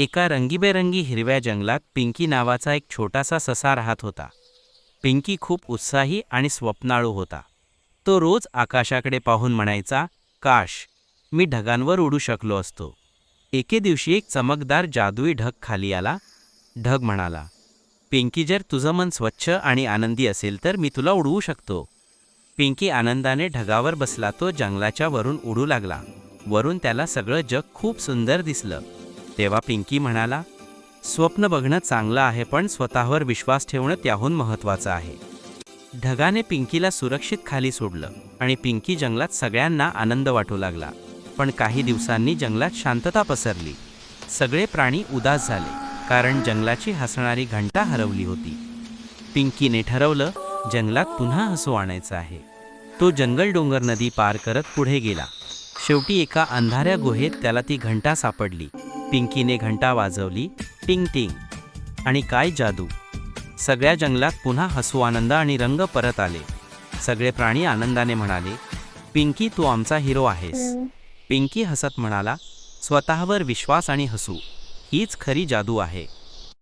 एका रंगीबेरंगी हिरव्या जंगलात पिंकी नावाचा एक छोटासा ससा राहत होता. पिंकी खूप उत्साही आणि स्वप्नाळू होता. तो रोज आकाशाकडे पाहून म्हणायचा, काश मी ढगांवर उडू शकलो असतो. एके दिवशी एक चमकदार जादुई ढग खाली आला. ढग म्हणाला, पिंकी, जर तुझं मन स्वच्छ आणि आनंदी असेल तर मी तुला उडवू शकतो. पिंकी आनंदाने ढगावर बसला. तो जंगलाच्या वरून उडू लागला. वरून त्याला सगळं जग खूप सुंदर दिसलं. तेव्हा पिंकी म्हणाला, स्वप्न बघणं चांगलं आहे, पण स्वतःवर विश्वास ठेवणं त्याहून महत्त्वाचं आहे. ढगाने पिंकीला सुरक्षित खाली सोडलं आणि पिंकी जंगलात सगळ्यांना आनंद वाटू लागला. पण काही दिवसांनी जंगलात शांतता पसरली. सगळे प्राणी उदास झाले, कारण जंगलाची हसणारी घंटा हरवली होती. पिंकीने ठरवलं, जंगलात पुन्हा हसू आणायचं आहे. तो जंगल, डोंगर, नदी पार करत पुढे गेला. शेवटी एका अंधाऱ्या गुहेत त्याला ती घंटा सापडली. पिंकीने घंटा वाजवली, टिंग टिंग, आणि काय जादू! सगळ्या जंगलात पुन्हा हसू, आनंद आणि रंग परत आले. सगळे प्राणी आनंदाने म्हणाले, पिंकी, तू आमचा हिरो आहेस. पिंकी हसत म्हणाला, स्वतःवर विश्वास आणि हसू हीच खरी जादू आहे.